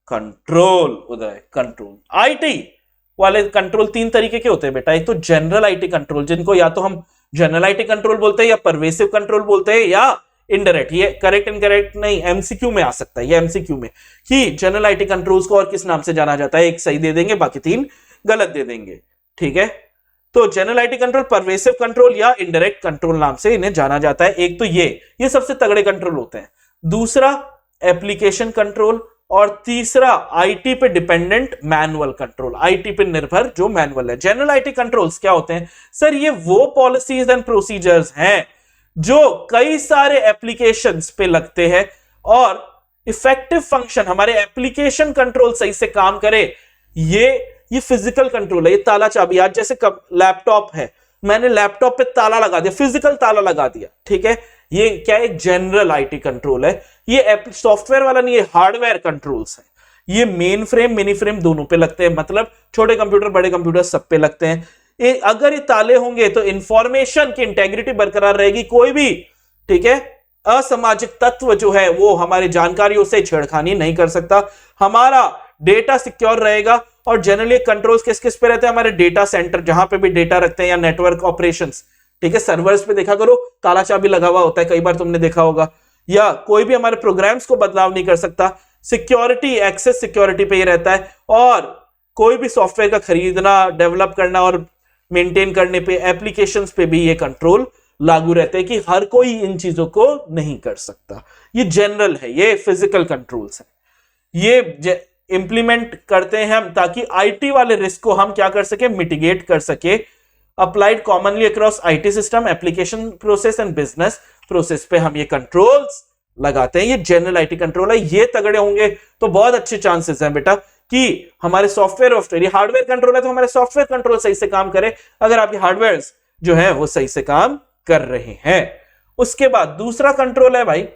कंट्रोल। उदय, कंट्रोल आईटी वाले कंट्रोल तीन तरीके के होते हैं बेटा। एक तो जनरल आईटी कंट्रोल, जिनको या तो हम जनरल आईटी कंट्रोल बोलते हैं, या परवेसिव कंट्रोल बोलते हैं, या इनडायरेक्ट। ये करेक्ट इनकरेक्ट नहीं, एमसीक्यू में आ सकता है ये, एमसीक्यू में कि जनरल आईटी कंट्रोल्स को और किस नाम से जाना जाता है, एक सही दे देंगे बाकी तीन गलत दे देंगे। ठीक है, तो general IT control, pervasive control या इनडायरेक्ट कंट्रोल नाम से इन्हें जाना जाता है। एक तो ये सबसे तगड़े कंट्रोल होते हैं। दूसरा एप्लीकेशन कंट्रोल, और तीसरा आईटी पे डिपेंडेंट मैनुअल कंट्रोल, आईटी पे निर्भर जो मैनुअल है। जनरल आईटी कंट्रोल्स क्या होते हैं सर, ये वो पॉलिसीज एंड प्रोसीजर्स हैं जो कई सारे एप्लीकेशंस पे लगते हैं, और इफेक्टिव फंक्शन हमारे एप्लीकेशन कंट्रोल सही से काम करे, ये फिजिकल कंट्रोल है। ये ताला चाबी, आज जैसे लैपटॉप है, मैंने लैपटॉप पे ताला लगा दिया, फिजिकल ताला लगा दिया, ठीक है, ये क्या, एक जनरल आईटी कंट्रोल है। ये सॉफ्टवेयर वाला नहीं, ये हार्डवेयर कंट्रोल्स है। ये मेन फ्रेम मिनी फ्रेम दोनों पे लगते हैं, मतलब छोटे कंप्यूटर बड़े कंप्यूटर सब पे लगते हैं। अगर ये ताले होंगे तो इंफॉर्मेशन की इंटेग्रिटी बरकरार रहेगी, कोई भी, ठीक है, असामाजिक तत्व जो है वो हमारी जानकारियों से छेड़खानी नहीं कर सकता, हमारा डेटा सिक्योर रहेगा। और जनरली कंट्रोल्स किस किस पे रहते हैं, हमारे डेटा सेंटर जहां पे भी डेटा रखते हैं, या नेटवर्क ऑपरेशंस, ठीक है, सर्वर्स पे देखा करो ताला चाबी लगा हुआ होता है, कई बार तुमने देखा होगा। या कोई भी हमारे प्रोग्राम्स को बदलाव नहीं कर सकता, सिक्योरिटी, एक्सेस सिक्योरिटी पे ही रहता है। और कोई भी सॉफ्टवेयर का खरीदना, डेवलप करना और मेंटेन करने पे, एप्लीकेशंस पे भी ये कंट्रोल लागू रहते हैं कि हर कोई इन चीजों को नहीं कर सकता। ये जनरल है, ये फिजिकल कंट्रोल्स है, ये इंप्लीमेंट करते हैं हम ताकि आईटी वाले रिस्क को हम क्या कर सके, मिटिगेट कर सके। Applied commonly across IT system, application process and business process पे हम ये कंट्रोल्स लगाते हैं। ये जनरल आईटी कंट्रोल है, ये तगड़े होंगे तो बहुत अच्छे चांसेस हैं बेटा कि हमारे सॉफ्टवेयर ये हार्डवेयर कंट्रोल है तो हमारे सॉफ्टवेयर कंट्रोल सही से काम करे, अगर आपके हार्डवेयर जो है वो सही से काम कर रहे हैं। उसके बाद दूसरा कंट्रोल है भाई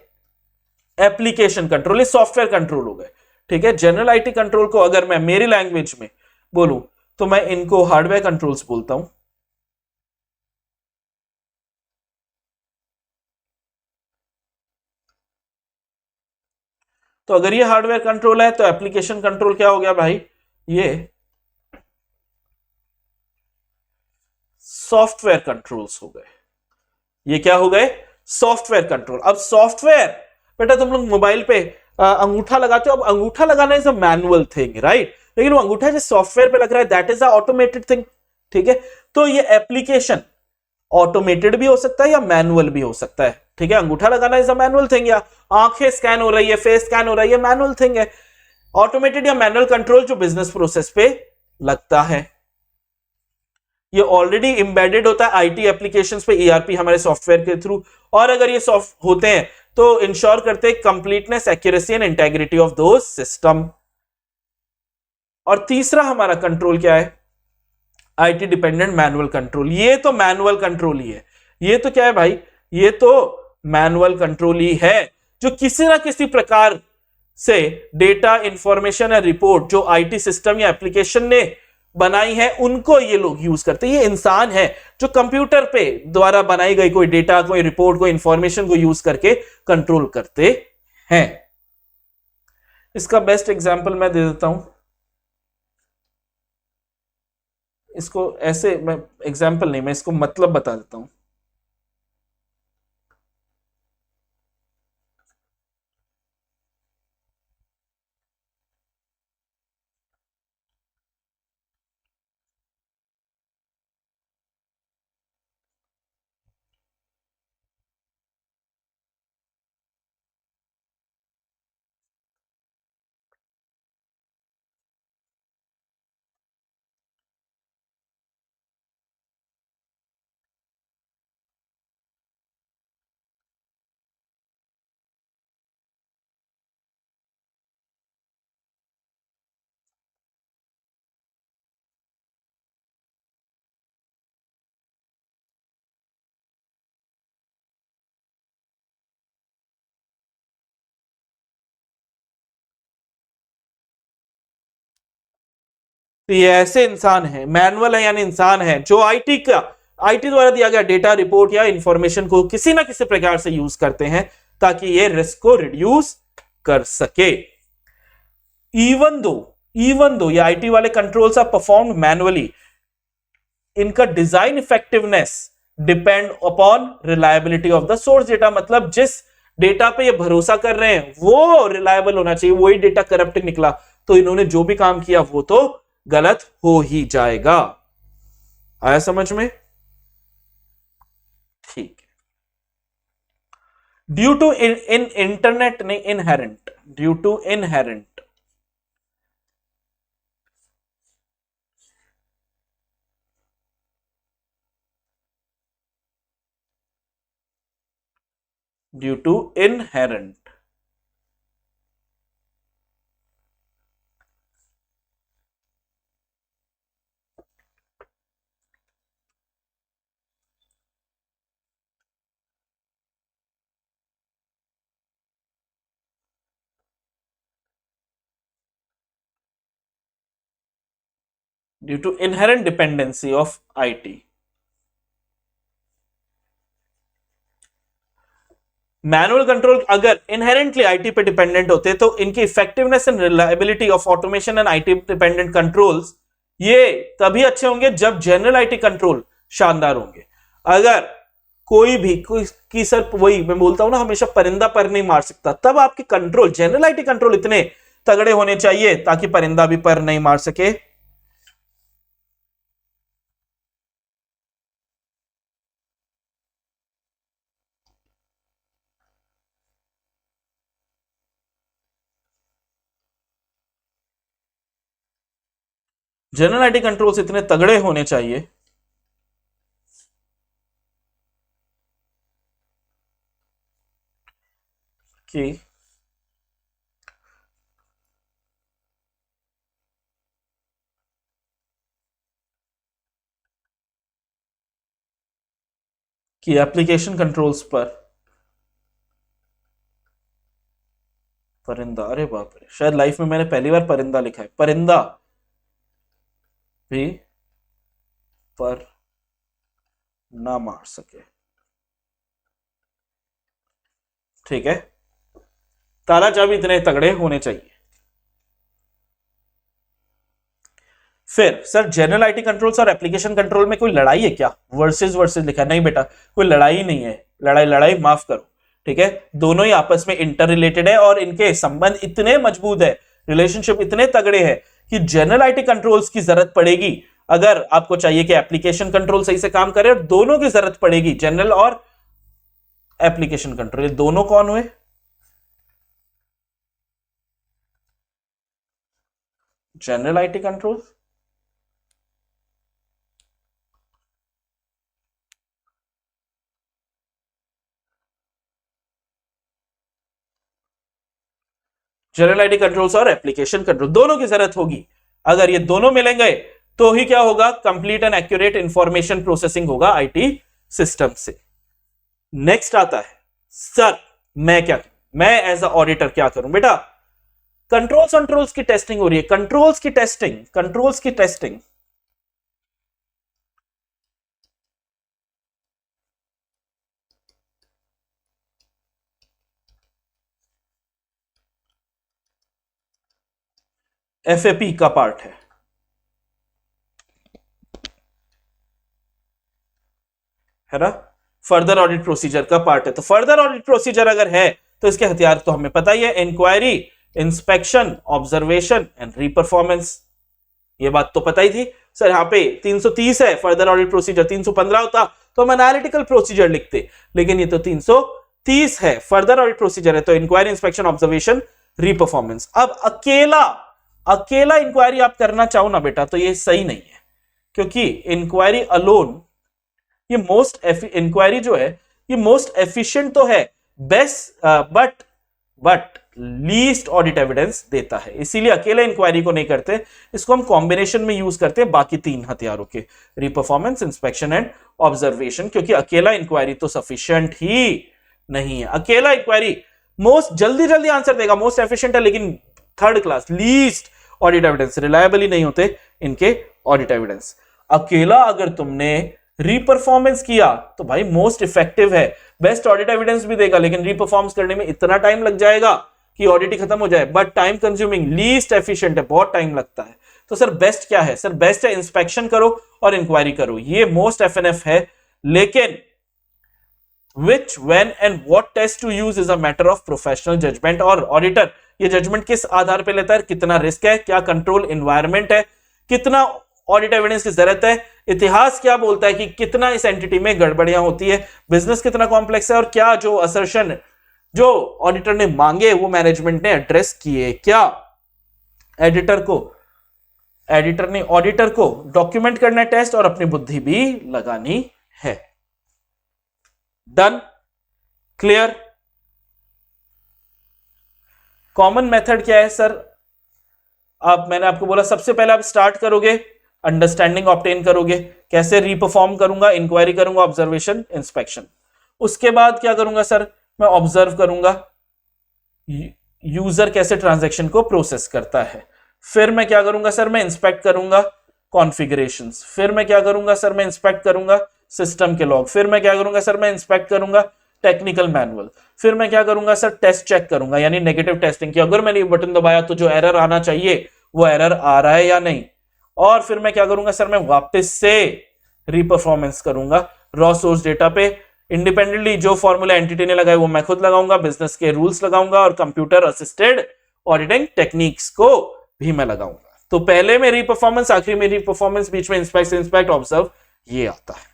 एप्लीकेशन कंट्रोल, ये सॉफ्टवेयर कंट्रोल हो गए। ठीक है, जनरल आईटी कंट्रोल को अगर मैं मेरी लैंग्वेज में बोलूं तो मैं इनको हार्डवेयर कंट्रोल्स बोलता हूं। तो अगर ये हार्डवेयर कंट्रोल है तो एप्लीकेशन कंट्रोल क्या हो गया भाई, ये सॉफ्टवेयर कंट्रोल्स हो गए। ये क्या हो गए, सॉफ्टवेयर कंट्रोल। अब सॉफ्टवेयर बेटा तुम लोग मोबाइल पे अंगूठा लगाते हो, अब अंगूठा लगाना is a manual thing, right, लेकिन वो अंगूठा जो सॉफ्टवेयर पे लग रहा है that is a automated thing. ठीक है, तो ये एप्लीकेशन ऑटोमेटेड भी हो सकता है या मैनुअल भी हो सकता है। ठीक है, अंगूठा लगाना इज अ मैनुअल थिंग, या आंखें स्कैन हो रही है, फेस स्कैन हो रही है, मैनुअल थिंग है। ऑटोमेटेड या मैनुअल कंट्रोल जो बिजनेस प्रोसेस पे लगता है, ये ऑलरेडी एम्बेडेड होता है आईटी एप्लीकेशंस पे, ईआरपी हमारे सॉफ्टवेयर के थ्रू। और अगर ये सॉफ्ट होते हैं तो इंश्योर करते हैं completeness, accuracy and integrity of those system. और तीसरा हमारा कंट्रोल क्या है, आईटी डिपेंडेंट मैनुअल कंट्रोल। ये तो मैनुअल कंट्रोल ही है, ये तो क्या है भाई, ये तो मैनुअल कंट्रोल ही है, जो किसी ना किसी प्रकार से डेटा, इंफॉर्मेशन या रिपोर्ट जो आईटी सिस्टम या एप्लीकेशन ने बनाई है उनको ये लोग यूज करते हैं। ये इंसान है जो कंप्यूटर पे द्वारा बनाई गई कोई डेटा, कोई रिपोर्ट, कोई इंफॉर्मेशन को यूज करके कंट्रोल करते हैं। इसका बेस्ट एग्जांपल मैं दे देता हूं, इसको ऐसे, मैं एग्जांपल नहीं, मैं इसको मतलब बता देता हूं। तो ये ऐसे इंसान है, मैनुअल है यानी इंसान है, जो आईटी द्वारा दिया गया डेटा, रिपोर्ट या इंफॉर्मेशन को किसी ना किसी प्रकार से यूज करते हैं ताकि ये रिस्क को रिड्यूस कर सके। इवन दो ये आईटी वाले कंट्रोल्स आर परफॉर्म्ड मैनुअली, इनका design effectiveness depend upon reliability of the source data. मतलब जिस डेटा पे ये भरोसा कर रहे हैं वो रिलायबल होना चाहिए, वही डेटा करप्ट निकला तो इन्होंने जो भी काम किया वो तो गलत हो ही जाएगा। आया समझ में? ठीक है। ड्यू टू इंटरनेट ने inherent, due to inherent due to inherent due to inherent dependency of IT, manual control अगर इनहेरेंटली आईटी पे डिपेंडेंट होते तो इनकी effectiveness and reliability of automation and IT dependent controls ये तभी अच्छे होंगे जब जनरल आईटी कंट्रोल शानदार होंगे। अगर कोई की सर वही मैं बोलता हूं ना, हमेशा परिंदा पर नहीं मार सकता, तब आपके कंट्रोल जनरल आईटी कंट्रोल इतने तगड़े होने चाहिए ताकि परिंदा भी पर नहीं मार सके। जनरल आईटी कंट्रोल्स इतने तगड़े होने चाहिए कि एप्लीकेशन कंट्रोल्स पर परिंदा, अरे बाप रे, शायद लाइफ में मैंने पहली बार परिंदा लिखा है, परिंदा भी पर ना मार सके। ठीक है, ताला चाबी इतने तगड़े होने चाहिए। फिर सर जनरल आईटी कंट्रोल्स और एप्लीकेशन कंट्रोल में कोई लड़ाई है क्या? वर्सेस लिखा, नहीं बेटा कोई लड़ाई नहीं है, लड़ाई माफ करो। ठीक है, दोनों ही आपस में इंटर रिलेटेड है और इनके संबंध इतने मजबूत है, रिलेशनशिप इतने तगड़े हैं कि जनरल आईटी कंट्रोल्स की जरूरत पड़ेगी अगर आपको चाहिए कि एप्लीकेशन कंट्रोल सही से काम करे, और दोनों की जरूरत पड़ेगी, जनरल और एप्लीकेशन कंट्रोल। ये दोनों कौन हुए? General IT control general IT controls और एप्लीकेशन कंट्रोल दोनों की जरूरत होगी। अगर ये दोनों मिलेंगे तो ही क्या होगा? Complete and accurate information processing होगा आईटी सिस्टम से। नेक्स्ट आता है सर मैं एज अ ऑडिटर क्या करूं? बेटा कंट्रोल्स की टेस्टिंग हो रही है, कंट्रोल्स की टेस्टिंग एफएपी का पार्ट है ना, फर्दर ऑडिट प्रोसीजर का पार्ट है। तो फर्दर ऑडिट प्रोसीजर अगर है तो इसके हथियार तो हमें पता ही है, inquiry, inspection, observation and reperformance. ये बात तो पता ही थी सर। यहाँ पे 330 है फर्दर ऑडिट प्रोसीजर, 315 होता तो हम एनालिटिकल प्रोसीजर लिखते, लेकिन ये तो 330 है, फर्दर ऑडिट प्रोसीजर है, तो इंक्वायरी, इंस्पेक्शन, ऑब्जर्वेशन, रीपरफॉर्मेंस। अब अकेला इंक्वायरी आप करना चाहो ना बेटा तो ये सही नहीं है, क्योंकि इंक्वायरी अलोन ये इंक्वायरी जो है ये मोस्ट एफिशिएंट तो है, best but least audit evidence देता है, इसीलिए अकेले इंक्वायरी को नहीं करते, इसको हम कॉम्बिनेशन में यूज करते हैं बाकी तीन हथियारों के, रीपरफॉर्मेंस, इंस्पेक्शन एंड ऑब्जर्वेशन, क्योंकि अकेला इंक्वायरी तो सफिशिएंट ही नहीं है। अकेला इंक्वायरी मोस्ट जल्दी आंसर देगा, मोस्ट एफिशिएंट है, लेकिन third class least audit evidence, reliable ही नहीं होते इनके ऑडिट एविडेंस। अकेला अगर तुमने रीपरफॉर्मेंस किया तो भाई मोस्ट इफेक्टिव है, बेस्ट ऑडिट एविडेंस भी देगा, लेकिन रीपरफॉर्मेंस करने में इतना टाइम लग जाएगा कि ऑडिट ही खत्म हो जाए। But time consuming, least efficient है, बहुत टाइम लगता है। तो सर बेस्ट क्या है? सर बेस्ट है इंस्पेक्शन करो और इंक्वायरी करो, ये मोस्ट एफएनएफ है। लेकिन which, when and what test to use is a matter of professional judgment। और ऑडिटर ये जजमेंट किस आधार पे लेता है? कितना रिस्क है, क्या कंट्रोल एनवायरनमेंट है, कितना ऑडिट एविडेंस की जरूरत है, इतिहास क्या बोलता है कि कितना इस एंटिटी में गड़बड़ियां होती है, बिजनेस कितना कॉम्प्लेक्स है, और क्या जो असर्शन जो ऑडिटर ने मांगे वो मैनेजमेंट ने एड्रेस किए क्या। एडिटर ने ऑडिटर को डॉक्यूमेंट करना है टेस्ट, और अपनी बुद्धि भी लगानी है। डन? क्लियर? कॉमन मेथड क्या है सर? अब मैंने आपको बोला सबसे पहले आप स्टार्ट करोगे, अंडरस्टैंडिंग ऑब्टेन करोगे, कैसे रीपरफॉर्म करूंगा, इंक्वायरी करूंगा, ऑब्जर्वेशन, इंस्पेक्शन। उसके बाद क्या करूंगा सर? मैं ऑब्जर्व करूंगा यूजर कैसे ट्रांजैक्शन को प्रोसेस करता है। फिर मैं क्या करूंगा सर? मैं इंस्पेक्ट करूंगा कॉन्फ़िगरेशंस। फिर मैं क्या करूंगा सर? मैं इंस्पेक्ट करूंगा सिस्टम के लॉग। फिर मैं क्या करूंगा सर? मैं इंस्पेक्ट करूंगा टेक्निकल मैनुअल। फिर मैं क्या करूंगा सर? टेस्ट चेक करूंगा, यानी नेगेटिव टेस्टिंग की अगर मैंने ये बटन दबाया तो जो एरर आना चाहिए वो एरर आ रहा है या नहीं। और फिर मैं क्या करूंगा सर? मैं वापस से रीपरफॉर्मेंस करूंगा रॉ सोर्स डेटा पे इंडिपेंडेंटली। जो फॉर्मूला एंटिटी ने लगाए वो मैं खुद लगाऊंगा, बिजनेस के रूल्स लगाऊंगा, और कंप्यूटर असिस्टेड ऑडिटिंग टेक्निक्स को भी मैं लगाऊंगा। तो पहले में रीपरफॉर्मेंस, आखिरी में रीपरफॉर्मेंस, बीच में इंस्पेक्ट ऑब्जर्व, ये आता है।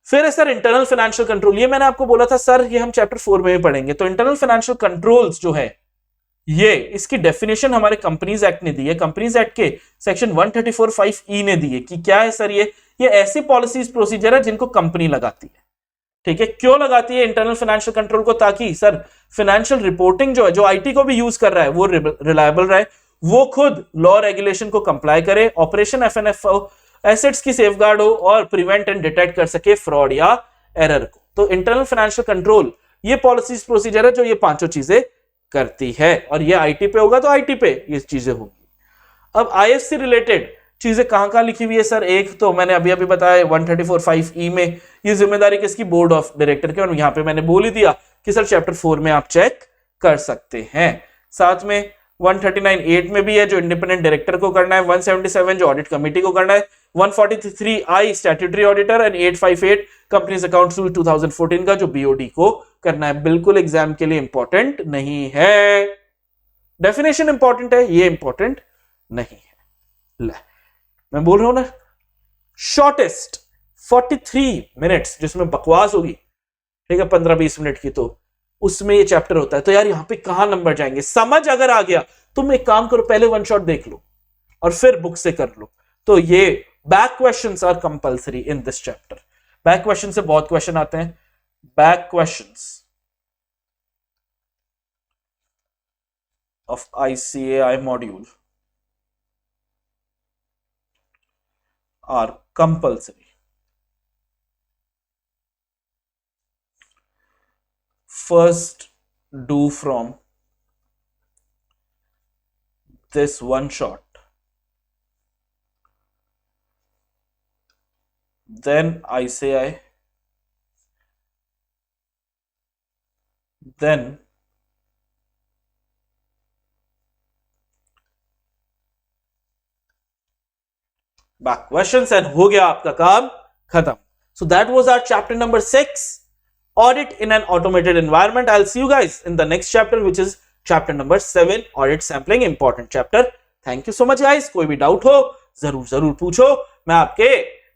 फिर है सर इंटरनल फाइनेंशियल कंट्रोल। ये मैंने आपको बोला था सर ये हम चैप्टर 4 में भी पढ़ेंगे। तो इंटरनल फाइनेंशियल कंट्रोल्स जो है ये, इसकी डेफिनेशन हमारे कंपनीज एक्ट ने दी है। कंपनीज एक्ट के सेक्शन 134(5)(e) ने दी है कि क्या है सर? ये ऐसी पॉलिसीज प्रोसीजर है जिनको कंपनी लगाती है। ठीक है, क्यों लगाती है इंटरनल फाइनेंशियल कंट्रोल को? ताकि सर फाइनेंशियल रिपोर्टिंग जो है, जो आईटी को भी यूज कर रहा है, वो रिलायबल रहे, वो खुद लॉ रेगुलेशन को कंप्लाई करे, ऑपरेशन एफएनएफ एसेट्स की सेफगार्ड हो, और प्रिवेंट एंड डिटेक्ट कर सके फ्रॉड या एरर को। तो इंटरनल फाइनेंशियल कंट्रोल ये पॉलिसीज प्रोसीजर है जो ये पांचों चीजें करती है, और ये आईटी पे होगा तो आईटी पे ये चीजें होंगी। अब आईएफसी रिलेटेड चीजें कहां लिखी हुई है सर? एक तो मैंने अभी बताया 134(5)(e) में ये जिम्मेदारी किसकी? बोर्ड ऑफ डायरेक्टर की। और यहां पे मैंने बोल ही दिया कि सर चैप्टर 4 में आप चेक कर सकते हैं। साथ में 139(8) में भी है जो इंडिपेंडेंट डायरेक्टर को करना है, 177 जो ऑडिट कमेटी को करना है, 143(i) statutory auditor, and 858 companies accounts rule 2014 का जो बीओडी को करना है। बिल्कुल एग्जाम के लिए इंपॉर्टेंट नहीं है, डेफिनेशन इंपॉर्टेंट है, ये इंपॉर्टेंट नहीं है। मैं बोल रहा हूं ना, शॉर्टेस्ट 43 मिनट्स जिसमें बकवास होगी, ठीक है, 15-20 मिनट की, तो उसमें ये चैप्टर होता है। तो यार यहां पे कहां नंबर जाएंगे? समझ अगर आ गया, तुम एक काम करो, पहले वन शॉट देख लो और फिर बुक से कर लो। तो ये back questions are compulsory in this chapter. Back question से बहुत क्वेश्चन आते हैं। Back questions of ICAI module are compulsory. First, do from this one shot, then ICAI, then back questions, and हो गया आपका काम खत्म। So that was our chapter number 6, audit in an automated environment. I'll see you guys in the next chapter, which is chapter number 7, audit sampling, important chapter. Thank you so much guys। कोई भी doubt हो जरूर पूछो, मैं आपके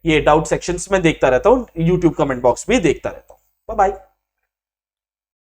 ये doubt sections में देखता रहता हूँ, YouTube कमेंट बॉक्स भी देखता रहता हूँ। Bye bye.